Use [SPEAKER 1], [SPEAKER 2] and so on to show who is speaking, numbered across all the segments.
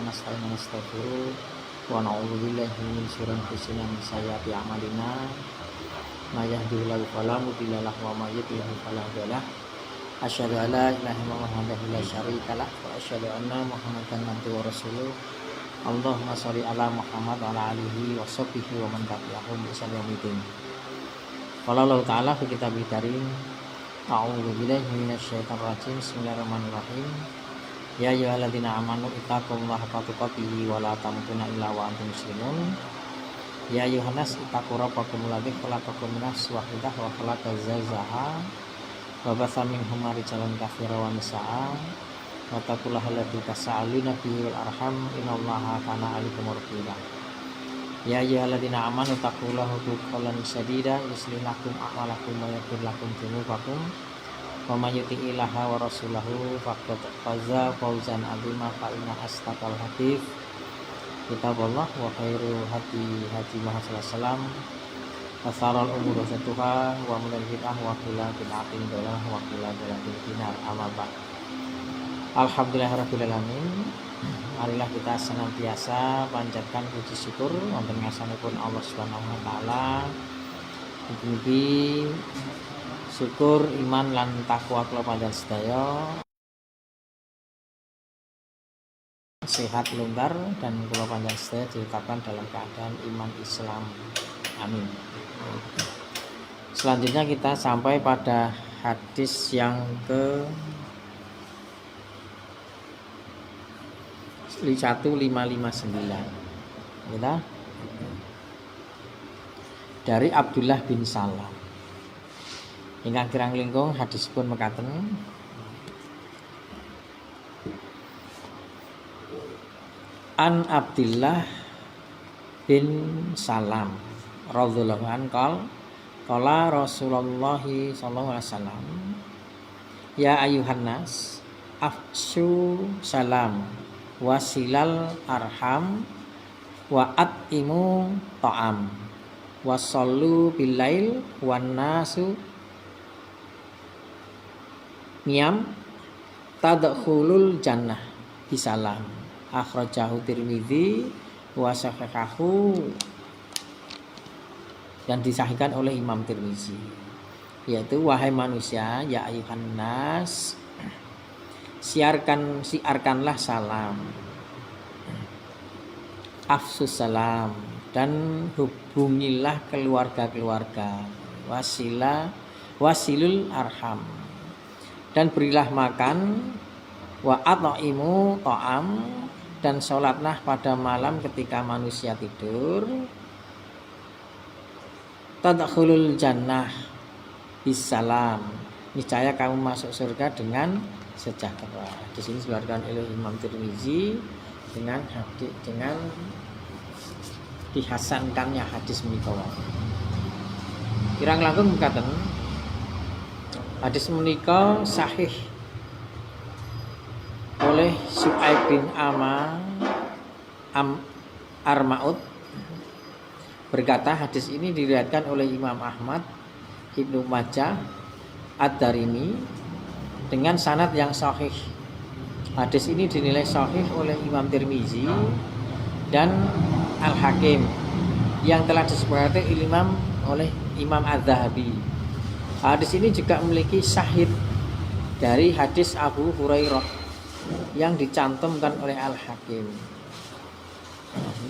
[SPEAKER 1] wa nasta'inu wa nastaghfiruh wa na'udzu billahi min syururi anfusina wa min sayyiati a'malina may yahdihillahu fala mudilla lahu wa may yudlil fala hadiya lahu asyhadu an la ilaha illallah wahdahu la syarika lahu wa asyhadu anna muhammadan abduhu wa rasuluh. Allahumma sholli ala Muhammad wa ala alihi wa sahbihi wa man tabi'ahum bi ihsan ila yaumil. Qala Allah ta'ala fi kitabil karim, a'udzu billahi minasyaitonir rajim. Bismillahirrahmanirrahim. Ya ayyuhalladzina amanu ittaqullaha haqqa tuqatih wa la tamutunna illa wa antum muslimun. Ya ayyuhan nas ittaqu rabbakum alladzi khalaqakum min nafsin wahidah wa khalaqa zawjaha wa batha minhuma rijalan katsiran wa nisaa'a wattaqullaha alladzi tasaaluna bihi wal arham innallaha kana 'alaikum raqiba. Ya ayyuhalladzina amanu taqullaha qawlan sadida yuslih lakum a'malakum wa yaghfir lakum dzunubakum wa may yuti'illaha wa rasulahu faqad faza fawzan 'azima fa inna asdaqal hadits kitabullah wa khairu hadi Muhammad sallallahu alaihi wasallam wa syarrul umuri muhdatsatuha wa minal bid'ah wa kullu bid'atin dhalalah wa kullu dhalalatin finnar. Amma ba'd. Alhamdulillahirabbil alamin. Marilah kita senantiasa panjatkan puji syukur wonten ngasanipun Allah Subhanahu wa taala. Mugi syukur iman lan takwa kula panjenengan sedaya sehat longgar dan kula panjenengan sedaya ditetapkan dalam keadaan iman Islam. Amin. Selanjutnya kita sampai pada hadis yang ke 1559 kita dari Abdullah bin Salam ingkang kirang langkung hadisipun mekaten. An Abdullah bin Salam radhiyallahu anhu qala Rasulullah sallallahu alaihi wasallam ya ayuhan nas afshu salam wasilal arham wa at'imu ta'am wasallu bilail wan nasu niyam tadkhulul jannah bisalam akhrajahu Tirmidzi wa sahahahu, dan disahihkan oleh Imam Tirmidzi, yaitu wahai manusia ya ayuhan nas siarkanlah salam, afsus salam, dan hubungilah keluarga-keluarga, wasilul arham, dan berilah makan, wa at'imu ta'am, dan sholatlah pada malam ketika manusia tidur, tadkhulul jannah bisalam, niscaya kamu masuk surga dengan sejahtera. Di sini dikeluarkan oleh Imam Tirmidzi dengan dihasankannya hadis menika. Kirang langkung mekaten hadis menika sahih oleh Su'aib bin Armaud berkata hadis ini diriwayatkan oleh Imam Ahmad, Ibnu Majah, Ad-Darimi dengan sanad yang sahih. Hadis ini dinilai sahih oleh Imam Tirmidzi dan Al-Hakim yang telah disepakati oleh Imam Az-Zahabi. Hadis ini juga memiliki syahid dari hadis Abu Hurairah yang dicantumkan oleh Al-Hakim.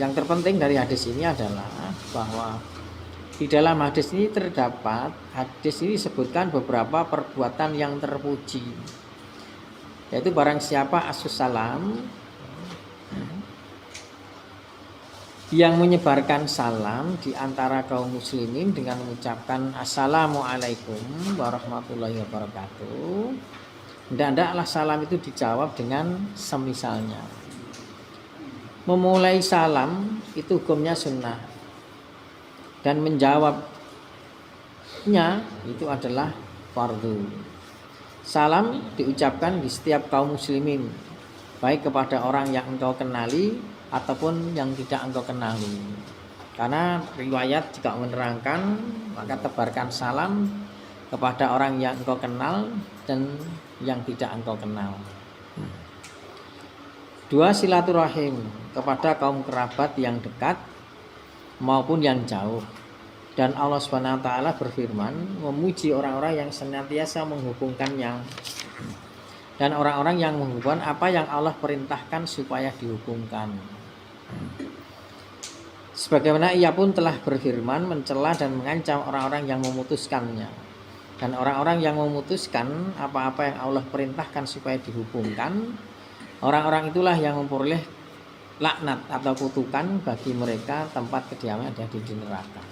[SPEAKER 1] Yang terpenting dari hadis ini adalah bahwa di dalam hadis ini disebutkan beberapa perbuatan yang terpuji, yaitu barang siapa asus salam, yang menyebarkan salam di antara kaum muslimin dengan mengucapkan assalamualaikum warahmatullahi wabarakatuh, hendaklah salam itu dijawab dengan semisalnya. Memulai salam itu hukumnya sunnah, dan menjawabnya itu adalah fardu. Salam diucapkan di setiap kaum muslimin, baik kepada orang yang engkau kenali ataupun yang tidak engkau kenali. Karena riwayat juga menerangkan, maka tebarkan salam kepada orang yang engkau kenal dan yang tidak engkau kenal. Dua, silaturahim kepada kaum kerabat yang dekat maupun yang jauh. Dan Allah Subhanahu wa taala berfirman memuji orang-orang yang senantiasa menghubungkannya. Dan orang-orang yang menghubungkan apa yang Allah perintahkan supaya dihubungkan. Sebagaimana ia pun telah berfirman mencela dan mengancam orang-orang yang memutuskannya. Dan orang-orang yang memutuskan apa-apa yang Allah perintahkan supaya dihubungkan, orang-orang itulah yang memperoleh laknat atau kutukan bagi mereka, tempat kediaman ada di neraka.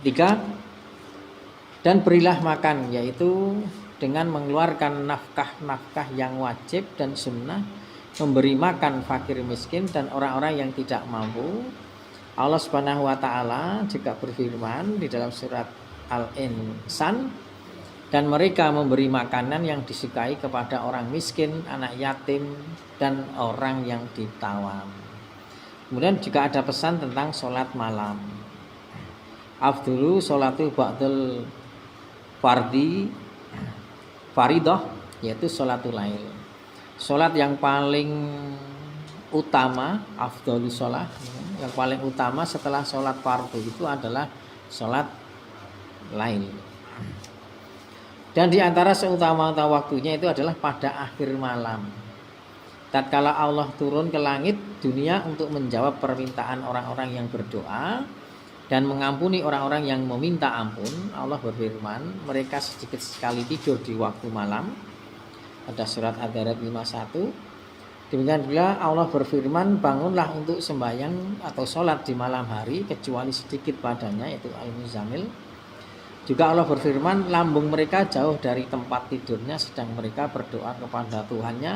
[SPEAKER 1] 3. Dan berilah makan, yaitu dengan mengeluarkan nafkah-nafkah yang wajib dan sunnah, memberi makan fakir miskin dan orang-orang yang tidak mampu. Allah Subhanahu wa taala juga berfirman di dalam surat Al-Insan, dan mereka memberi makanan yang disukai kepada orang miskin, anak yatim, dan orang yang ditawan. Kemudian juga ada pesan tentang sholat malam. Afdulu sholatu ba'dul faridah, yaitu sholatul lail. Sholat yang paling utama, afdhalu sholat, yang paling utama setelah sholat fardu itu adalah sholat lail. Dan di antara seutama-utama waktunya itu adalah pada akhir malam. Tatkala Allah turun ke langit dunia untuk menjawab permintaan orang-orang yang berdoa dan mengampuni orang-orang yang meminta ampun, Allah berfirman, mereka sedikit sekali tidur di waktu malam. Pada surat Ad-Dariyat 51. Demikian pula Allah berfirman, bangunlah untuk sembahyang atau sholat di malam hari kecuali sedikit padanya, yaitu Al-Muzammil. Juga Allah berfirman, lambung mereka jauh dari tempat tidurnya sedang mereka berdoa kepada Tuhannya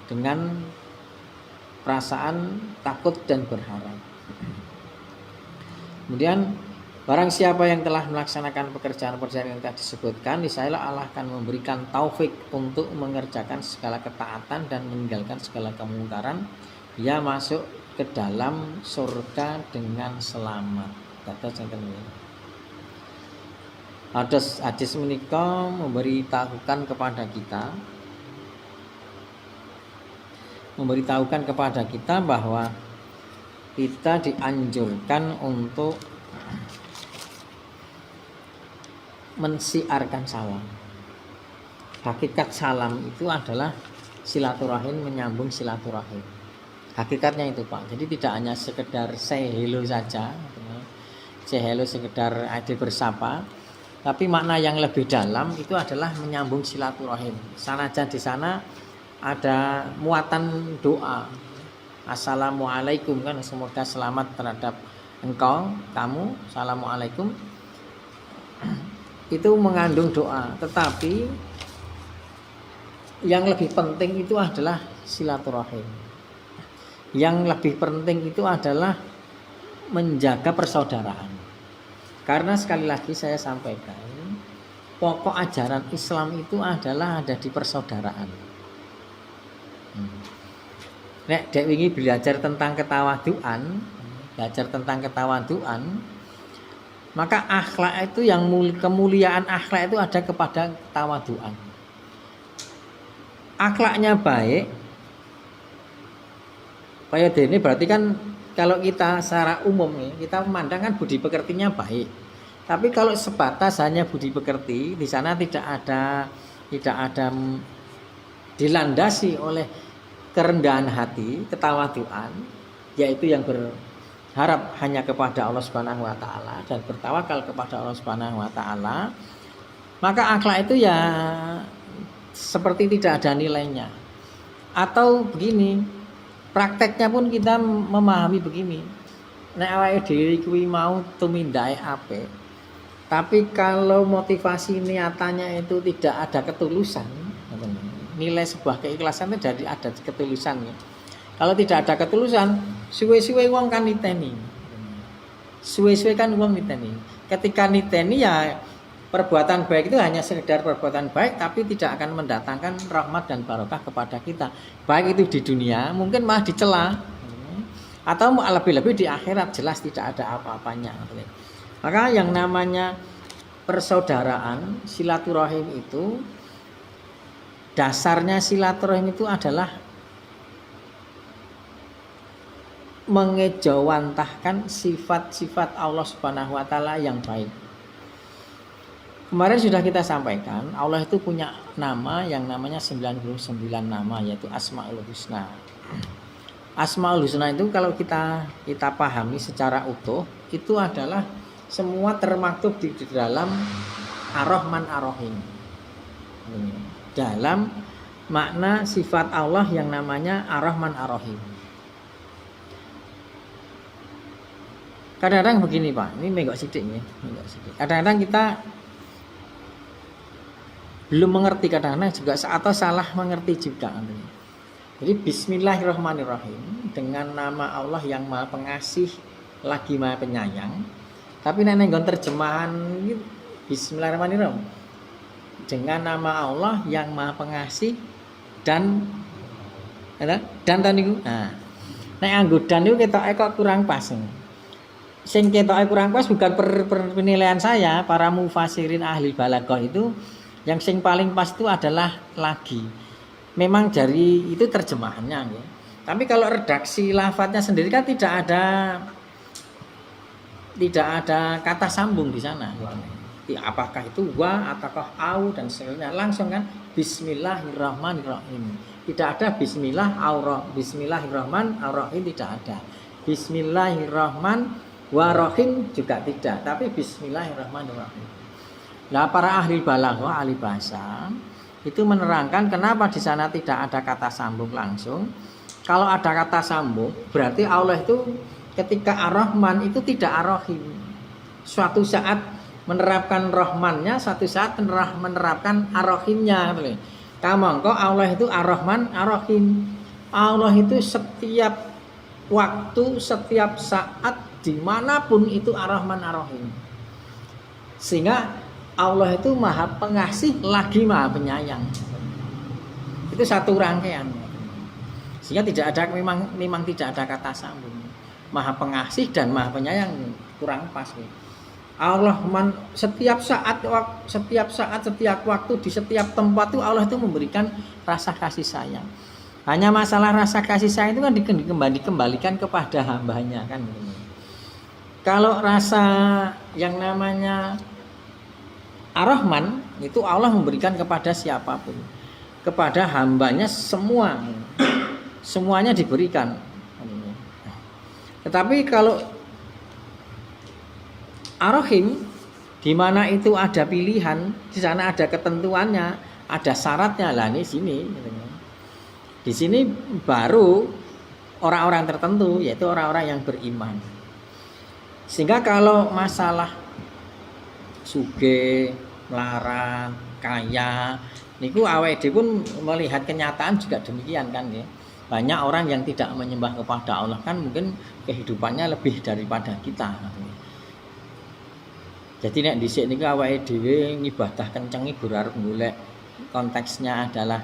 [SPEAKER 1] dengan perasaan takut dan berharap. Kemudian barang siapa yang telah melaksanakan pekerjaan-pekerjaan yang telah disebutkan, niscaya Allah akan memberikan taufik untuk mengerjakan segala ketaatan dan meninggalkan segala kemungkaran. Dia masuk ke dalam surga dengan selamat. Hadis menika memberitahukan kepada kita bahwa kita dianjurkan untuk mensiarkan salam. Hakikat salam itu adalah silaturahim, menyambung silaturahim. Hakikatnya itu Pak. Jadi tidak hanya sekedar say hello saja, say hello sekedar ada bersapa, tapi makna yang lebih dalam itu adalah menyambung silaturahim. Sanajan di sana ada muatan doa. Assalamualaikum, kan, semoga selamat terhadap engkau, kamu, assalamualaikum. Itu mengandung doa, tetapi yang lebih penting itu adalah silaturahim. Yang lebih penting itu adalah menjaga persaudaraan. Karena sekali lagi saya sampaikan, pokok ajaran Islam itu adalah ada di persaudaraan. Nek dek wingi belajar tentang ketawaduan, maka akhlak itu yang kemuliaan akhlak itu ada kepada ketawaduan. Akhlaknya baik, kayak ini berarti kan kalau kita secara umum kita memandang kan budi pekertinya baik. Tapi kalau sebatas hanya budi pekerti, di sana tidak ada dilandasi oleh kerendahan hati, ketawaduan, yaitu yang berharap hanya kepada Allah Subhanahu wa taala dan bertawakal kepada Allah Subhanahu wa taala, maka akhlak itu ya seperti tidak ada nilainya. Atau begini, prakteknya pun kita memahami begini. Nek awake dhewe kuwi mau tumindake apik, tapi kalau motivasi niatannya itu tidak ada ketulusan, nilai sebuah keikhlasan itu dari ada ketulusannya. Kalau tidak ada ketulusan, suwe-suwe wong kan niteni. Suwe-suwe kan wong niteni. Ketika niteni ya perbuatan baik itu hanya sekedar perbuatan baik, tapi tidak akan mendatangkan rahmat dan barokah kepada kita. Baik itu di dunia, mungkin malah dicela. Atau lebih-lebih di akhirat jelas tidak ada apa-apanya. Maka yang namanya persaudaraan, silaturahim itu, dasarnya silaturahim itu adalah mengejawantahkan sifat-sifat Allah Subhanahu wa taala yang baik. Kemarin sudah kita sampaikan, Allah itu punya nama yang namanya 99 nama, yaitu Asmaul Husna. Asmaul Husna itu kalau kita pahami secara utuh, itu adalah semua termaktub di dalam Ar-Rahman Ar-Rahim. Dalam makna sifat Allah yang namanya Ar-Rahman Ar-Rahim. Kadang-kadang begini Pak, ini megok sidik ya. Kadang-kadang kita belum mengerti, kadang-kadang juga atau salah mengerti juga. Jadi Bismillahirrahmanirrahim dengan nama Allah yang Maha Pengasih lagi Maha Penyayang. Tapi nek nggon terjemahan Bismillahirrahmanirrahim dengan nama Allah yang Maha Pengasih dan niku. Nah, nek anggo dan niku ketoke kok kurang pas. Sing ketoke kurang pas bukan penilaian saya, para mufassirin ahli balaghah itu yang sing paling pas itu adalah lagi. Memang dari itu terjemahannya ya. Tapi kalau redaksi lafadznya sendiri kan tidak ada kata sambung di sana. Apakah itu wa ataukah au dan sebagainya, langsung kan Bismillahirrahmanirrahim. Tidak ada Bismillahirrahmanirrahim, tidak ada. Bismillahirrahmanirrahim juga tidak, tapi Bismillahirrahmanirrahim. Nah, para ahli balaghah, ahli bahasa itu menerangkan kenapa di sana tidak ada kata sambung langsung. Kalau ada kata sambung, berarti Allah itu ketika Ar-Rahman itu tidak Ar-Rahim. Suatu saat menerapkan Rahmannya, suatu saat menerapkan Ar-Rahimnya. Kamangka Allah itu Ar-Rahman Ar-Rahim. Allah itu setiap waktu, setiap saat, dimanapun itu Ar-Rahman Ar-Rahim. Sehingga Allah itu Maha Pengasih lagi Maha Penyayang. Itu satu rangkaian. Sehingga tidak ada, memang tidak ada kata sambung. Maha Pengasih dan Maha Penyayang kurang pas. Allah setiap saat, setiap waktu, di setiap tempat itu Allah itu memberikan rasa kasih sayang. Hanya masalah rasa kasih sayang itu kan dikembalikan kepada hambanya kan. Kalau rasa yang namanya Ar-Rahman itu Allah memberikan kepada siapapun, kepada hambanya semuanya diberikan. Tetapi kalau Ar-Rahim, di mana itu ada pilihan, di sana ada ketentuannya, ada syaratnya. Lah di sini baru orang-orang tertentu, yaitu orang-orang yang beriman. Sehingga kalau masalah sugih, melarat, kaya, niku awake pun melihat kenyataan juga demikian kan ya. Banyak orang yang tidak menyembah kepada Allah kan mungkin kehidupannya lebih daripada kita. Jadi nek dhisik niku awake dhewe ngibadah kenceng ibu arep golek konteksnya adalah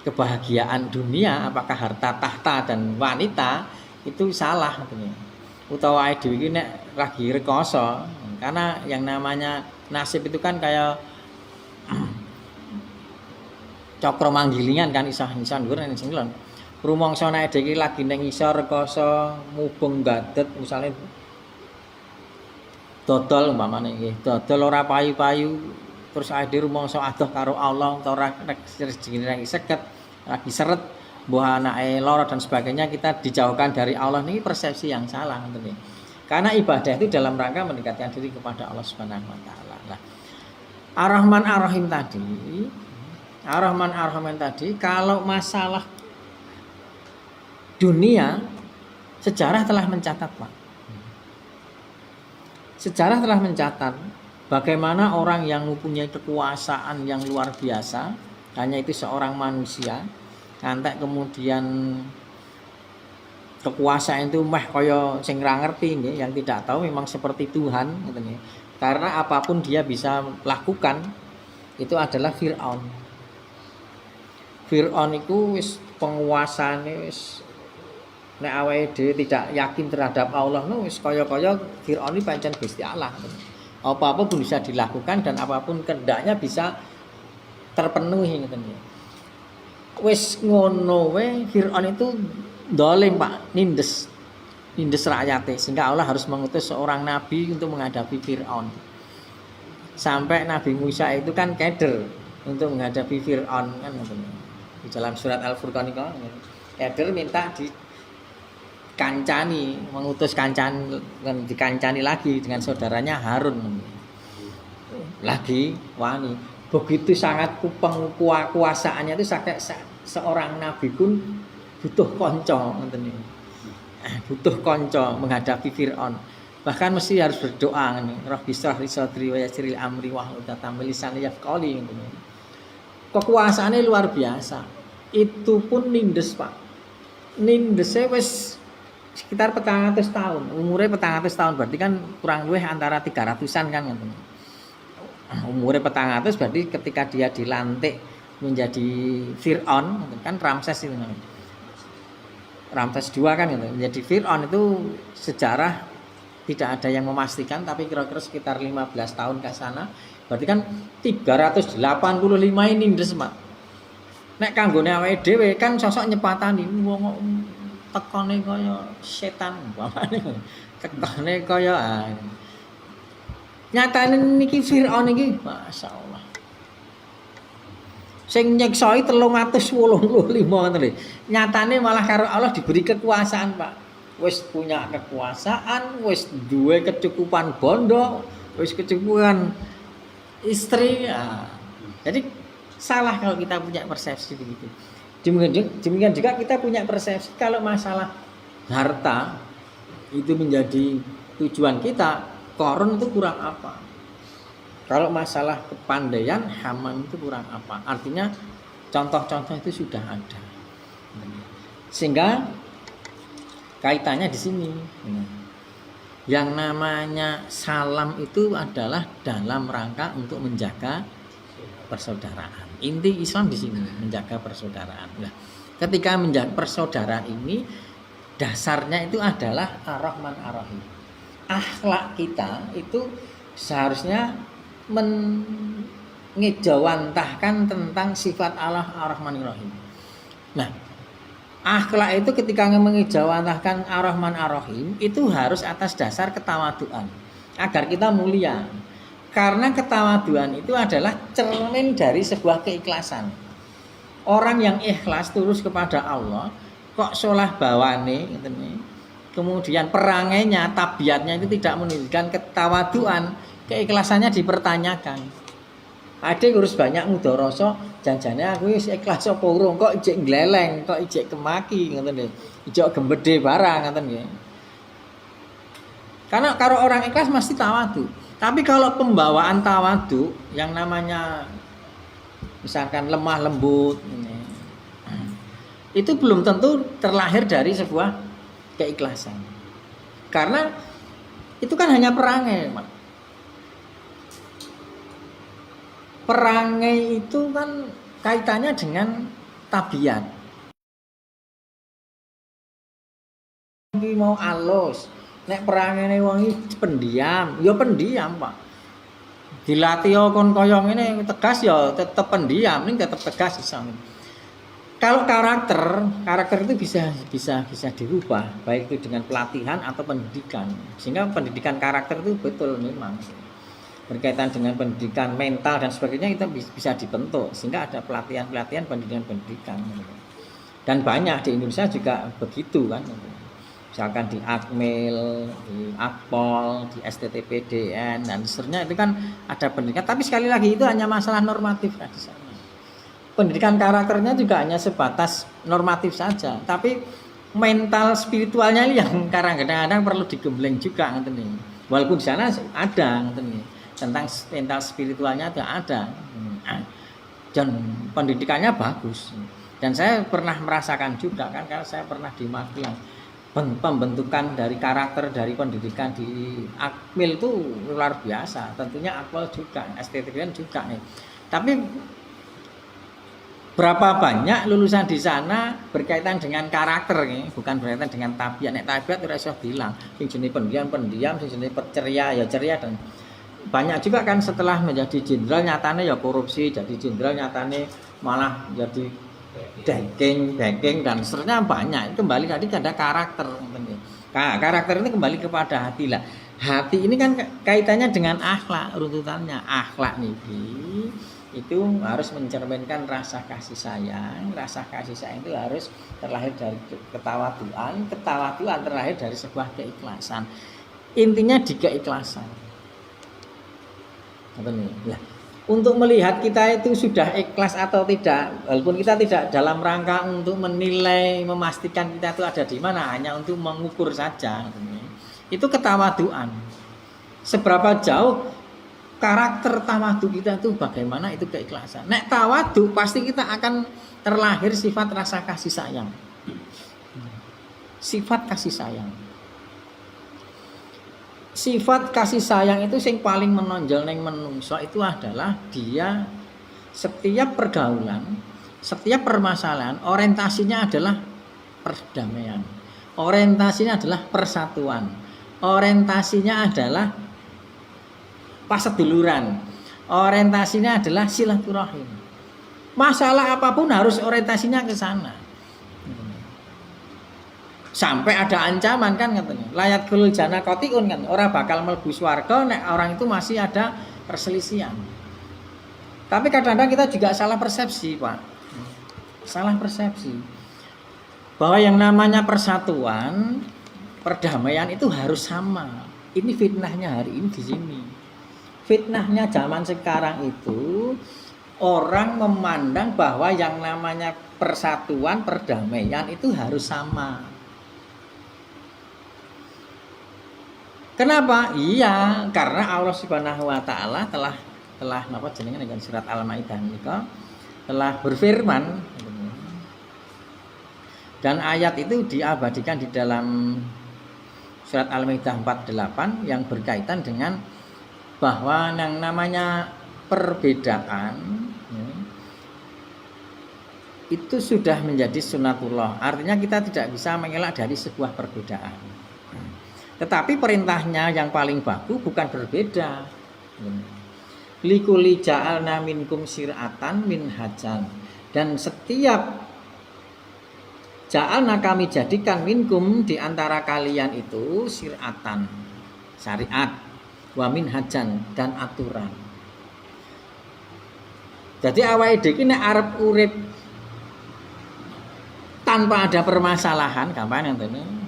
[SPEAKER 1] kebahagiaan dunia, apakah harta tahta dan wanita, itu salah katanya. Utawa awake dhewe iki nek lagi rekoso, karena yang namanya nasib itu kan kayak cokro manggilingan kan, isah-isah dhuwur ning sing lon. Rumangsa nek dhewe lagi ning isor rekoso mubeng gadet misalnya dodol umpamane nggih, dodol ora payu-payu terus ade rumangsa adoh karo Allah ora rezekine lagi seket, lagi seret, mbuh anake lara dan sebagainya, kita dijauhkan dari Allah, ini persepsi yang salah tentunya. Karena ibadah itu dalam rangka mendekatkan diri kepada Allah Subhanahu wa taala. Nah, Ar-Rahman Ar-Rahim tadi, kalau masalah dunia, sejarah telah mencatat, Pak. Sejarah telah mencatat bagaimana orang yang mempunyai kekuasaan yang luar biasa, hanya itu seorang manusia, ngantek kemudian kekuasaan itu meh kaya sing ra ngerti nggih, yang tidak tahu memang seperti Tuhan ngoten nggih. Karena apapun dia bisa lakukan, itu adalah Fir'aun. Fir'aun itu wis penguasane wis nek awake dhewe tidak yakin terhadap Allah, no wis kaya-kaya Fir'aun iki pancen Gusti Allah. Apa-apa pun bisa dilakukan dan apapun kehendaknya bisa terpenuhi ngoten nggih. Wis ngono wae Fir'aun itu dolim, Pak, nindes. nindes rakyatnya, sehingga Allah harus mengutus seorang nabi untuk menghadapi Fir'aun. Sampai Nabi Musa itu kan keder untuk menghadapi Fir'aun kan, di dalam surat Al-Furqan itu keder minta dikancani, mengutus dikancani lagi dengan saudaranya Harun lagi wani. Begitu sangat kuasaannya itu sampai seorang nabi pun butuh konco, butuh konco menghadapi Fir'aun. Bahkan mesti harus berdoa nih, Rabbi shrah li sadri wa yassir li amri wahlul 'uqdatam min lisani yafqahu. Kekuasaannya luar biasa. Itu pun nindes, Pak. Nindesnya wis sekitar 400 tahun. Umurnya 400 tahun berarti kan kurang lebih antara 300-an kan gitu. Umurnya 400 berarti ketika dia dilantik menjadi Fir'aun kan Ramses itu. Ramses II kan gitu. Menjadi Fir'aun itu sejarah tidak ada yang memastikan, tapi kira-kira sekitar 15 tahun ke sana. Berarti kan 385 ini ndes, Pak. Nek kanggone awake dhewe kan sosok nyepatani wong tekone kaya setan umpamane. Tekone kaya nyatane niki Fir'aun iki masyaallah. Sing nyeksoi 385 ngoten lho. Nyatane malah karo Allah diberi kekuasaan, Pak. Wis punya kekuasaan, wis duwe kecukupan bondo, wis kecukupan istri. Ya. Jadi salah kalau kita punya persepsi begitu. Demikian juga kita punya persepsi kalau masalah harta itu menjadi tujuan kita, Qarun itu kurang apa? Kalau masalah kepandaian, Haman itu kurang apa? Artinya contoh-contoh itu sudah ada. Sehingga kaitannya di sini. Yang namanya salam itu adalah dalam rangka untuk menjaga persaudaraan. Inti Islam di sini menjaga persaudaraan. Nah, ketika menjaga persaudaraan ini dasarnya itu adalah Ar-Rahman Ar-Rahim. Akhlak kita itu seharusnya mengejawantahkan tentang sifat Allah Ar-Rahman Ar-Rahim. Nah, akhlak itu ketika mengejawantahkan Ar-Rahman Ar-Rahim itu harus atas dasar ketawaduan agar kita mulia. Karena ketawaduan itu adalah cermin dari sebuah keikhlasan. Orang yang ikhlas tulus kepada Allah kok solah bawane kemudian perangainya, tabiatnya itu tidak menunjukkan ketawaduan, keikhlasannya dipertanyakan. Ade urus banyak mudharasa, janjane aku wis ikhlas apa urung kok ijek gleleng, kok ijek kemaki ngoten lho. Ijek gembedhe barang ngoten nggih. Karena kalau orang ikhlas mesti tawadu. Tapi kalau pembawaan tawadu yang namanya misalkan lemah lembut itu belum tentu terlahir dari sebuah keikhlasan. Karena itu kan hanya perangai, Pak. Perangai itu kan kaitannya dengan tabiat. Iki mau alus, nek perangane wong iki pendiam, ya pendiam, Pak. Dilatih kon kaya ngene tegas ya tetep pendiam, ning tetep tegas iso. Kalau karakter itu bisa dirubah, baik itu dengan pelatihan atau pendidikan. Sehingga pendidikan karakter itu betul memang berkaitan dengan pendidikan mental dan sebagainya itu bisa dibentuk, sehingga ada pelatihan pendidikan. Dan banyak di Indonesia juga begitu kan. Misalkan di Akmil, di Akpol, di STTPDN dan seterusnya itu kan ada pendidikan. Tapi sekali lagi itu hanya masalah normatif kan di sana. Pendidikan karakternya juga hanya sebatas normatif saja, tapi mental spiritualnya yang kadang-kadang perlu digembleng juga nih. Walaupun di sana ada nih, tentang mental spiritualnya itu ada. Dan pendidikannya bagus. Dan saya pernah merasakan juga kan, karena saya pernah di Magelang. Pembentukan dari karakter dari pendidikan di Akmil itu luar biasa. Tentunya Akpol juga, STTPN juga nih. Tapi berapa banyak lulusan di sana berkaitan dengan karakter nih, bukan berkaitan dengan tabiat. Nek tabiat ora iso bilang, sing jenenge pendiam, sing jenenge ceria ya ceria, dan banyak juga kan setelah menjadi jenderal nyatane ya korupsi, jadi jenderal nyatane malah jadi backing dan seterusnya banyak. Kembali tadi ada karakter. Karakter ini kembali kepada hati lah. Hati ini kan kaitannya dengan akhlak, runtutannya akhlak nih, itu harus mencerminkan rasa kasih sayang. Rasa kasih sayang itu harus terlahir dari ketawaduan terlahir dari sebuah keikhlasan. Intinya di keikhlasan. Nah, untuk melihat kita itu sudah ikhlas atau tidak, walaupun kita tidak dalam rangka untuk menilai, memastikan kita itu ada di mana, hanya untuk mengukur saja. Itu ketawaduan. Seberapa jauh karakter tawadu kita itu bagaimana, itu keikhlasan. Nek tawadu pasti kita akan terlahir sifat rasa kasih sayang. Sifat kasih sayang. Sifat kasih sayang itu yang paling menonjol neng menungso itu adalah dia setiap pergaulan, setiap permasalahan orientasinya adalah perdamaian. Orientasinya adalah persatuan. Orientasinya adalah paseduluran. Orientasinya adalah silaturahim. Masalah apapun harus orientasinya ke sana. Sampai ada ancaman kan katanya. Layat kulul jana kotiun kan. Orang bakal mlebu swarga nek orang itu masih ada perselisihan. Tapi kadang-kadang kita juga salah persepsi, Pak. Salah persepsi. Bahwa yang namanya persatuan, perdamaian itu harus sama. Ini fitnahnya hari ini di sini. Fitnahnya zaman sekarang itu orang memandang bahwa yang namanya persatuan, perdamaian itu harus sama. Kenapa? Iya, karena Allah Subhanahu wa taala telah napa jenengan dengan surat Al-Maidah nika telah berfirman, dan ayat itu diabadikan di dalam surat Al-Maidah 48 yang berkaitan dengan bahwa yang namanya perbedaan itu sudah menjadi sunatullah. Artinya kita tidak bisa mengelak dari sebuah perbedaan. Tetapi perintahnya yang paling baku bukan berbeda. Likuli ja'alna minkum sir'atan minhajan. Dan setiap ja'alna kami jadikan minkum di antara kalian itu sir'atan, syariat, wa minhajan dan aturan. Jadi awake dhewe iki nek arep urip tanpa ada permasalahan, gampang ngene.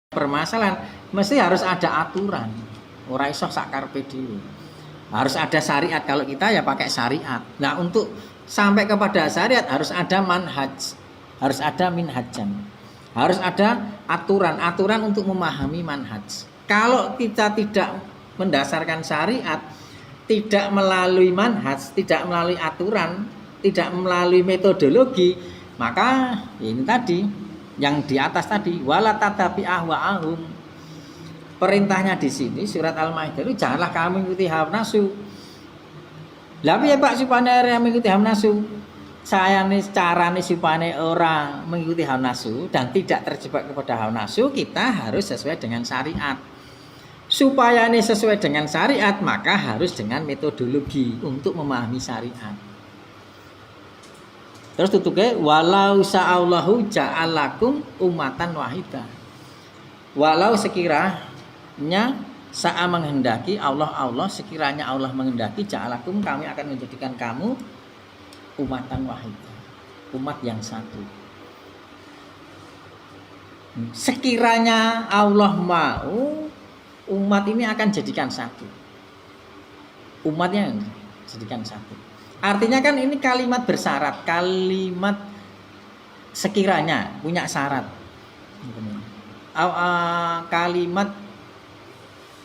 [SPEAKER 1] Permasalahan mesti harus ada aturan. Ora iso sak karepe dhewe. Harus ada syariat. Kalau kita ya pakai syariat. Nah, untuk sampai kepada syariat harus ada manhaj. Harus ada minhajan. Harus ada aturan untuk memahami manhaj. Kalau kita tidak mendasarkan syariat, tidak melalui manhaj, tidak melalui aturan, tidak melalui metodologi, maka ini tadi yang di atas tadi, wala tatabi ahwa'ahum. Perintahnya di sini surat Al-Maidah itu janganlah kamu mengikuti hawa nafsu. Lah piye Pak supaya mengikuti hawa nafsu? Saya nih carane supaya orang mengikuti hawa nafsu dan tidak terjebak kepada hawa nafsu, kita harus sesuai dengan syariat. Supaya ini sesuai dengan syariat, maka harus dengan metodologi untuk memahami syariat. Terus tutupnya walau sa'allahu ja'alakum umatan wahidah. Walau sekiranya sa'a menghendaki Allah sekiranya Allah menghendaki ja'alakum kami akan menjadikan kamu umatan wahidah. Umat yang satu. Sekiranya Allah mau umat ini akan jadikan satu. Umatnya jadikan satu. Artinya kan ini kalimat bersyarat, kalimat sekiranya punya syarat. Kalimat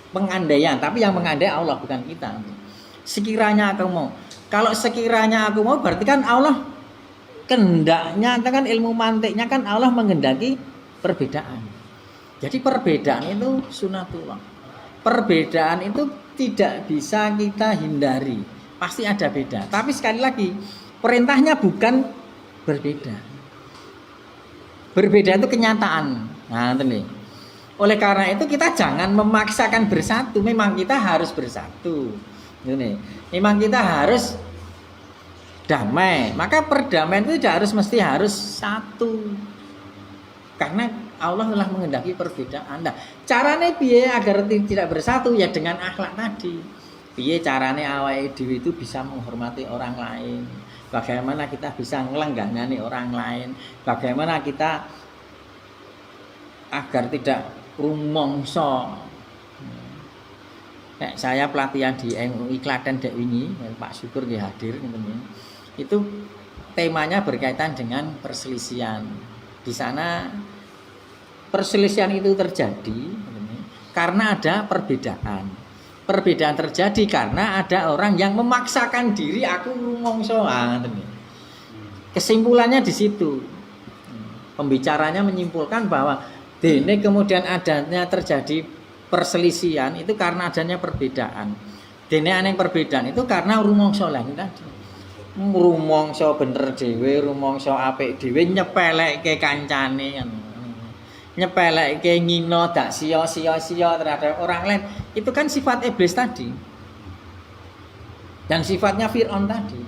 [SPEAKER 1] pengandaian, tapi yang mengandai Allah bukan kita. Sekiranya aku mau. Kalau sekiranya aku mau berarti kan Allah kehendaknya, kan ilmu mantiknya kan Allah menghendaki perbedaan. Jadi perbedaan itu sunatullah. Perbedaan itu tidak bisa kita hindari. Pasti ada beda. Tapi sekali lagi, perintahnya bukan berbeda. Berbeda itu kenyataan. Nah, ini. Oleh karena itu kita jangan memaksakan bersatu. Memang kita harus bersatu. Ini. Memang kita harus damai. Maka perdamaian itu tidak harus satu. Karena Allah telah menghendaki perbedaan. Nah, caranya piye agar tidak bersatu ya dengan akhlak tadi. Piye caranya awake dhewe itu bisa menghormati orang lain. Bagaimana kita bisa ngelenggangani orang lain. Bagaimana kita agar tidak rumongso. Saya pelatihan di MUI Klaten dek wingi, Pak Syukur nggih hadir teman-teman. Itu temanya berkaitan dengan perselisihan. Di sana perselisihan itu terjadi karena ada perbedaan. Perbedaan terjadi karena ada orang yang memaksakan diri aku rumongso. Kesimpulannya di situ. Pembicaranya menyimpulkan bahwa dene kemudian adanya terjadi perselisihan itu karena adanya perbedaan. Dene aneh perbedaan itu karena rumongso lah tadi. Rumongso bener dhewe, rumongso apik dhewe nyepelekke kancane nyepelekke ngino dak sia-sia terhadap orang lain. Itu kan sifat iblis tadi. Dan sifatnya Fir'aun tadi.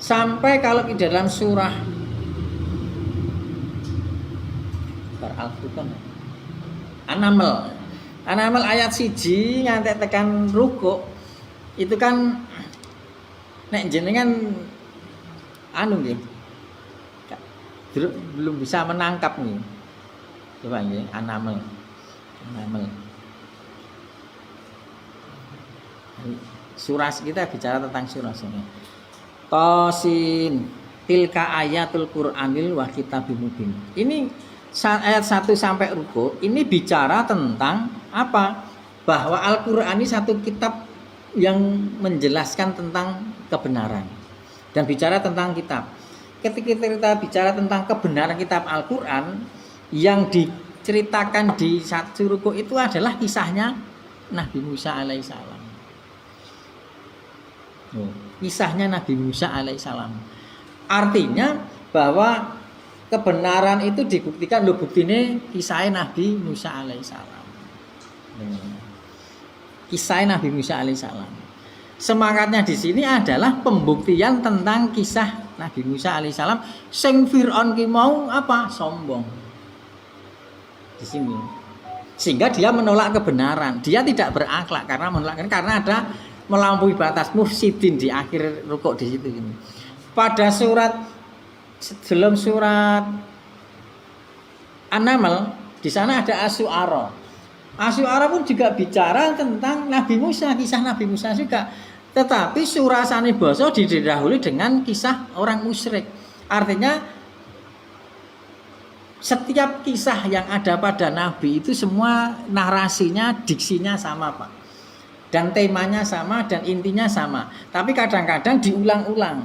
[SPEAKER 1] Sampai kalau di dalam surah Al-Furqan An-Naml ayat 1 nganti tekan rukuk itu kan nek jenengan nggih belum bisa menangkap nih. Coba nggih An-Naml. Surah kita bicara tentang surah ini. Qasin tilka ayatul Qur'anil wa kitabim mubin. Ini ayat 1 sampai ruku ini bicara tentang apa? Bahwa Al-Qur'an ini satu kitab yang menjelaskan tentang kebenaran dan bicara tentang kitab. Ketika kita bicara tentang kebenaran kitab Al-Qur'an yang diceritakan di satu ruku itu adalah kisahnya Nabi Musa alaihissalam. Kisahnya Nabi Musa alaihissalam. Artinya bahwa kebenaran itu dibuktikan buktine kisahnya Nabi Musa alaihissalam. Kisah Nabi Musa alaihissalam. Semangatnya di sini adalah pembuktian tentang kisah Nabi Musa alaihissalam. Sing Fir'aun ki mau apa? Sombong. Di sini. Sehingga dia menolak kebenaran. Dia tidak berakhlak karena ada melampaui batas mufsidin di akhir rukuk di situ ini. Pada sebelum surat An-Naml di sana ada Asy-Syu'ara. Asy-Syu'ara pun juga bicara tentang Nabi Musa, kisah Nabi Musa juga. Tetapi surah Sanibasa didahului dengan kisah orang musyrik. Artinya setiap kisah yang ada pada Nabi itu semua narasinya, diksinya sama, Pak. Dan temanya sama dan intinya sama. Tapi kadang-kadang diulang-ulang.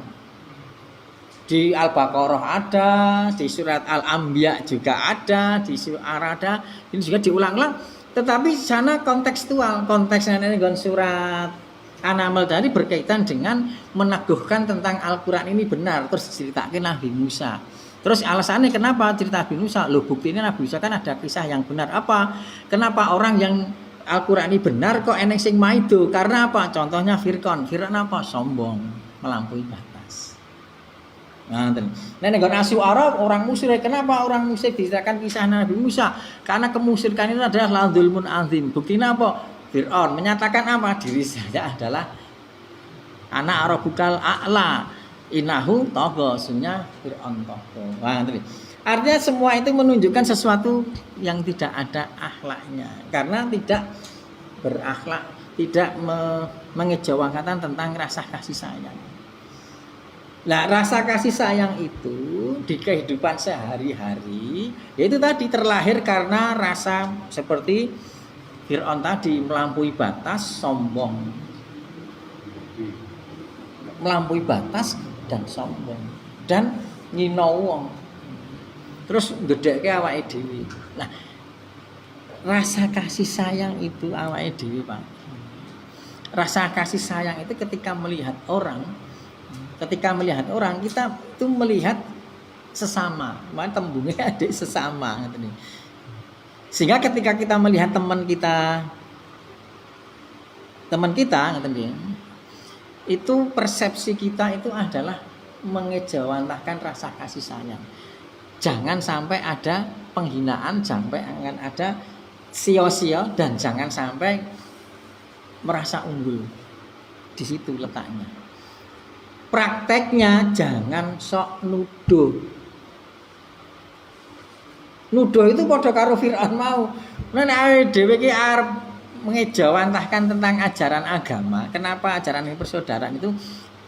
[SPEAKER 1] Di Al-Baqarah ada, di surat Al-Anbiya juga ada, di Syu'ara ada, ini juga diulang-ulang. Tetapi sana kontekstual, konteksnya dengan surat An-Naml tadi berkaitan dengan meneguhkan tentang Al-Quran ini benar. Terus diceritakan Nabi Musa. Terus alasannya kenapa cerita Nabi Musa? Loh buktinya Nabi Musa kan ada kisah yang benar. Apa? Kenapa orang yang Al-Quran ini benar kok eneng sing maido? Karena apa? Contohnya Fir'aun. Fir'aun apa? Sombong, melampaui batas. Nah, nek Asy-Syu'ara orang musyrik. Kenapa orang musyrik diceritakan kisah Nabi Musa? Karena kemusyrikan itu adalah dzulmun azim. Buktinya apa? Fir'aun menyatakan apa? Diri saya adalah anak Rabbukal A'la. Innahu tagha, sunya Fir'aun tagha. Wah, artinya semua itu menunjukkan sesuatu yang tidak ada akhlaknya. Karena tidak berakhlak, tidak mengejawantkan tentang rasa kasih sayang. Nah, rasa kasih sayang itu di kehidupan sehari-hari yaitu tadi terlahir karena rasa seperti Fir'aun tadi, melampaui batas, sombong. Melampaui batas dan sombong dan ngino wong. Terus gedhekke awake dhewe. Nah, rasa kasih sayang itu awake dhewe, Pak. Rasa kasih sayang itu ketika melihat orang kita itu melihat sesama, mana tembungnya ada sesama gitu nih. Sehingga ketika kita melihat teman kita gitu nih, Itu persepsi kita itu adalah mengejawantahkan rasa kasih sayang. Jangan sampai ada penghinaan, jangan ada sio-sio, dan jangan sampai merasa unggul. Di situ letaknya. Prakteknya jangan sok nuduh. Nuduh itu padha karo Firaun mau. Nek dhewe iki arep mengejawantahkan tentang ajaran agama. Kenapa ajaran persaudaraan itu?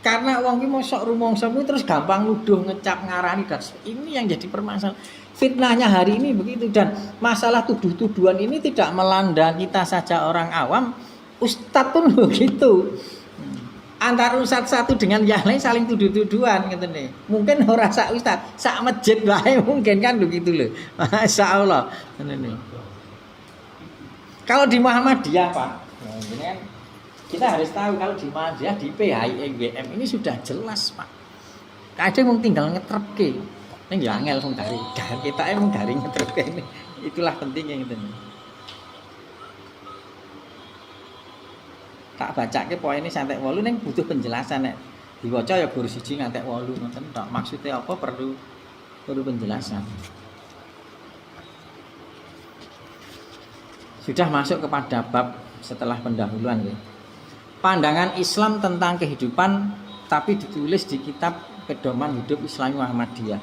[SPEAKER 1] Karena wong ki mosok rumangsa terus gampang nuduh, ngecap, ngarani, dan ini yang jadi permasalahan. Fitnahnya hari ini begitu, dan masalah tuduh-tuduhan ini tidak melanda kita saja orang awam, ustadz pun begitu. Antar ustadz satu dengan yang lain saling tuduh-tuduhan gitu nih. Mungkin ora sak ustadz, sak masjid wae mungkin kan begitu loh. Masyaallah. Kalau di Muhammadiyah Pak, ini kan kita harus tahu kalau di Muhammadiyah, di PHI-MGM ini sudah jelas Pak. Kadang mau tinggal ngetrepke. Ini ya angel wong dari. Kita emang dari ngetrepke ini. Itulah pentingnya gitu nih. Tak bacake poine sampai 8 ning butuh penjelasan nek diwaca ya guru siji ngantek 8 ngoten tok. Maksudnya apa perlu penjelasan. Sudah masuk kepada bab setelah pendahuluan ya. Pandangan Islam tentang kehidupan tapi ditulis di kitab Pedoman Hidup Islami Muhammadiyah.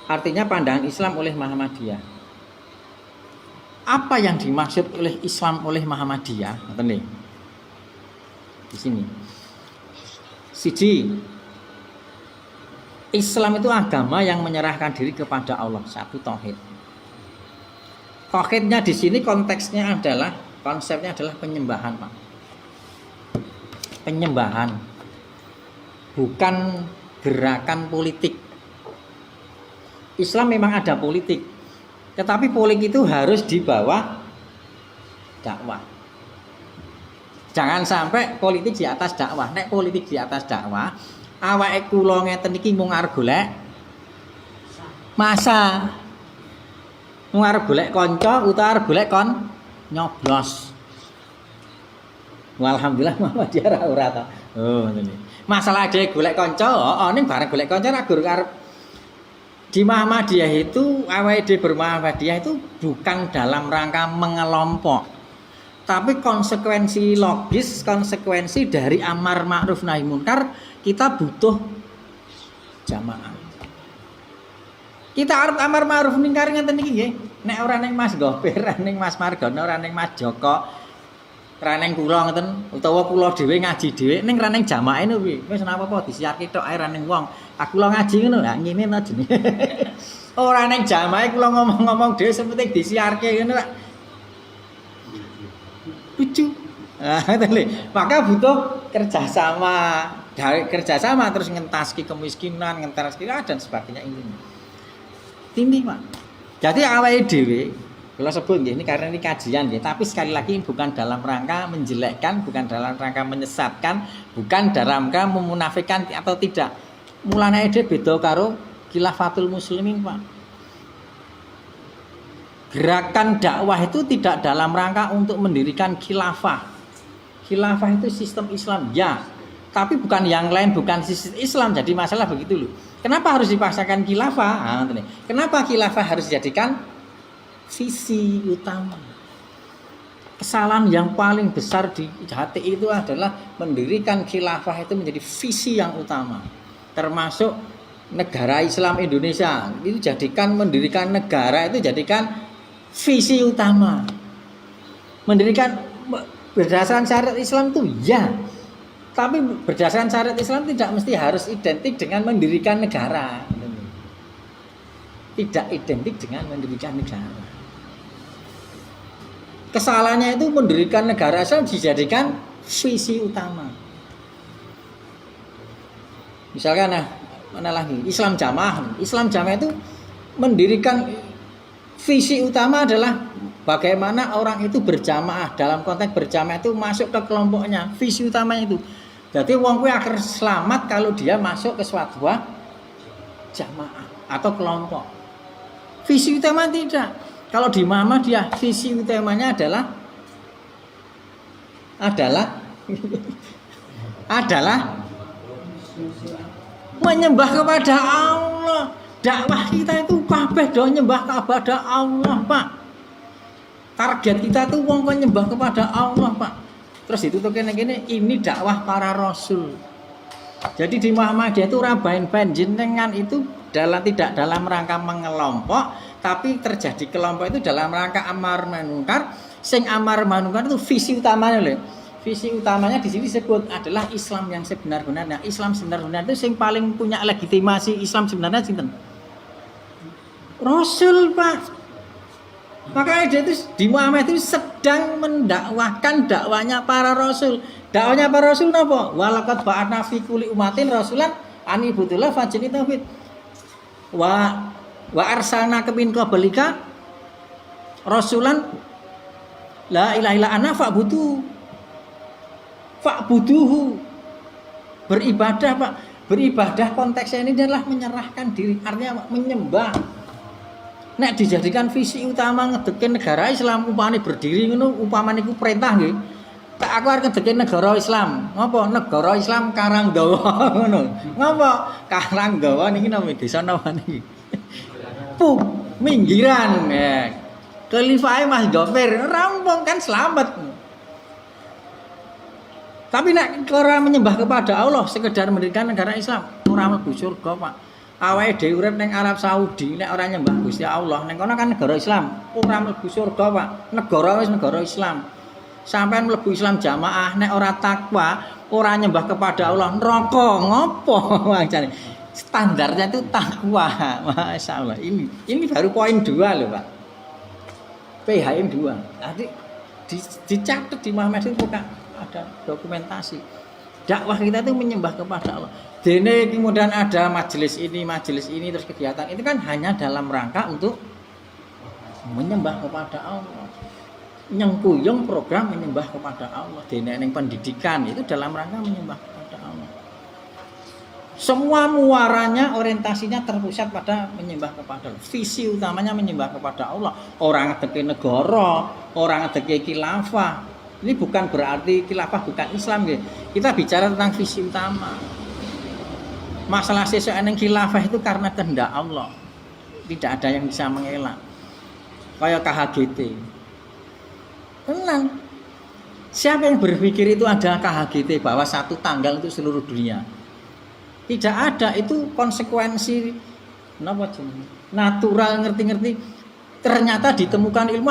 [SPEAKER 1] Artinya pandangan Islam oleh Muhammadiyah. Apa yang dimaksud oleh Islam oleh Muhammadiyah? Ngoten nih. Di sini. Siji, Islam itu agama yang menyerahkan diri kepada Allah, satu tauhid. Tauhidnya di sini konsepnya adalah penyembahan, Pak. Penyembahan. Bukan gerakan politik. Islam memang ada politik, tetapi politik itu harus di bawah dakwah. Jangan sampai politik di atas dakwah. Nek politik di atas dakwah, awake kula ngeten iki mung arep golek masa. Mung arep golek kanca utawa arep golek kon nyoblos. Alhamdulillah Muhammadiyah ora ta. Oh ngene. Masalah dhewe golek kanca, ning bareng golek kanca ra gur arep di Muhammadiyah itu awake dhewe bermuhammadiyah itu bukan dalam rangka mengelompok. Tapi konsekuensi logis, konsekuensi dari amar ma'ruf nahi munkar, kita butuh jamaah. Kita arep amar ma'ruf munkar ngeten iki nggih. Nek ora ning Mas Gopir, ora ning Mas Margono, ora ning Mas Joko, ora ning kula ngeten, utawa kula dhewe ngaji dhewe ning ra ning jamaah niku piye? Wis napa apa disiarke tok ae ra ning wong. Aku kula ngaji ngono, ha ngene to jenenge. Ora ning jamaah kula ngomong-ngomong dhewe sepenting disiarke ngono Pak. Lucu. Maka butuh kerjasama. Dari kerjasama terus ngentaski kemiskinan, ngentaski dan sebagainya ini. Ini Pak. Jadi awake dhewe kula sebut nggih ini karena ini kajian nggih, tapi sekali lagi bukan dalam rangka menjelekkan, bukan dalam rangka menyesatkan, bukan dalam rangka memunafikan atau tidak. Mulane dhewe beda karo khilafatul muslimin, Pak. Gerakan dakwah itu tidak dalam rangka untuk mendirikan khilafah. Khilafah itu sistem Islam, ya. Tapi bukan yang lain, bukan sistem Islam. Jadi masalah begitu loh. Kenapa harus dipaksakan khilafah? Kenapa khilafah harus dijadikan visi utama? Kesalahan yang paling besar di hati itu adalah mendirikan khilafah itu menjadi visi yang utama. Termasuk negara Islam Indonesia. Itu mendirikan negara itu jadikan visi utama. Mendirikan berdasarkan syariat Islam itu ya. Tapi berdasarkan syariat Islam tidak mesti harus identik dengan mendirikan negara. Tidak identik dengan mendirikan negara. Kesalahannya itu mendirikan negara Islam dijadikan visi utama. Misalkan mana lagi? Islam Jamaah. Islam Jamaah itu mendirikan visi utama adalah bagaimana orang itu berjamaah. Dalam konteks berjamaah itu masuk ke kelompoknya. Visi utamanya itu. Jadi wong kuwi akan selamat kalau dia masuk ke suatu jamaah atau kelompok. Visi utama tidak. Kalau di Muhammadiyah visi utamanya adalah Menyembah kepada Allah. Dakwah kita itu kabeh do nyembah kepada Allah, Pak. Target kita tuh wong kok nyembah kepada Allah, Pak. Terus itu tuh kene-kene ini dakwah para rasul. Jadi di Muhammadiyah itu rabain jenengan itu tidak dalam rangka mengelompok, tapi terjadi kelompok itu dalam rangka amar manungkar. Sing amar manungkar itu visi utamanya loh. Visi utamanya di sini disebut adalah Islam yang sebenar-benarnya. Islam sebenar-benarnya itu sing paling punya legitimasi Islam sebenarnya sinten? Rasul, Pak. Makanya dia itu di Muhammad itu sedang mendakwahkan dakwanya para rasul. Dakwanya para rasul napa? Walaqad ba'atna fi kulli ummatin rasulan an ibudillah fajini tauhid. Wa arsalna min qablika rasulan la ilaha illa ana fa'buduhu. Beribadah, Pak. Beribadah konteksnya ini adalah menyerahkan diri, artinya menyembah. Nek dijadikan visi utama ngedekin negara Islam upamane berdiri ngono upamane iku perintah nggih. Tak aku arep ngedekin negara Islam. Ngopo? Negara Islam Karanggawa ngono. Ngopo? Karanggawa niki napa desa napa niki? Minggiran. Khalifah Mas Gofir rampung kan selamat. Tapi nek ora menyembah kepada Allah sekedar mendirikan negara Islam ora mlebu surga, Pak. Awake dhewe urip ning Arab Saudi nek ora nyembah Gusti Allah, ning kono kan negara Islam, ora mlebu surga, Pak. Negara wis negara Islam. Sampeyan mlebu Islam jamaah nek ora takwa, ora nyembah kepada Allah, neraka ngopo wancane. Standarnya itu takwa. Masyaallah. Ini baru poin 2 loh, Pak. PHM 2. Nanti dicatat di Muhammad itu bukan ada dokumentasi. Dakwah kita itu menyembah kepada Allah. Dene kemudian ada majelis ini terus kegiatan itu kan hanya dalam rangka untuk menyembah kepada Allah. Nyengkuyung program menyembah kepada Allah. Dene ning pendidikan itu dalam rangka menyembah kepada Allah. Semua muaranya orientasinya terpusat pada menyembah kepada Allah. Visi utamanya menyembah kepada Allah. Orang ngedeke negara, orang ngedeke khilafah. Ini bukan berarti khilafah bukan Islam gitu. Kita bicara tentang visi utama. Masalah sesuatu yang khilafah itu karena kehendak Allah. Tidak ada yang bisa mengelak. Kayak KHGT. Tenang. Siapa yang berpikir itu ada KHGT bahwa satu tanggal untuk seluruh dunia? Tidak ada. Itu konsekuensi natural ngerti-ngerti. Ternyata ditemukan ilmu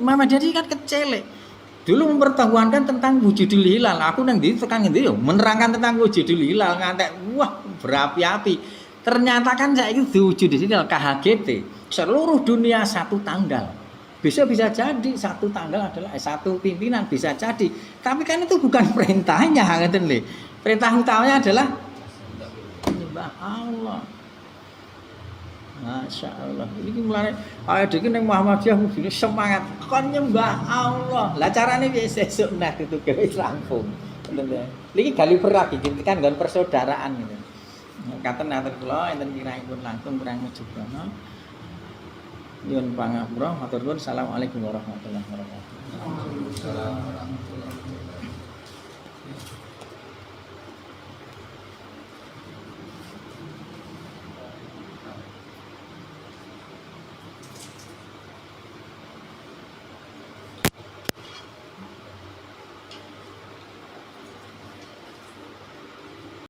[SPEAKER 1] Muhammadiyah kan kecelek. Dulu mempertahankan tentang wujudul hilal. Aku nang ndi tekan ngendi yo menerangkan tentang wujudul hilal ngantek wah berapi-api. Ternyata kan saiki diwujud di sini KHGT. Seluruh dunia satu tanggal. Besok bisa jadi satu tanggal adalah satu pimpinan bisa jadi. Tapi kan itu bukan perintahnya ngeten lho. Perintah utamanya adalah menyembah Allah. Masya Allah. Ini mulai ayat dhewe ning Muhammadiyah kudune semangat kon nyembah Allah. Lah carane piye sesuk nah itu wis rampung. Ngoten ya. Niki gali perak iki kan nggon persaudaraan gitu. Katen ngaten kula enten kiraipun langkung kurang mejubono. Nyuwun pangapura matur nuwun. Assalamualaikum warahmatullahi wabarakatuh.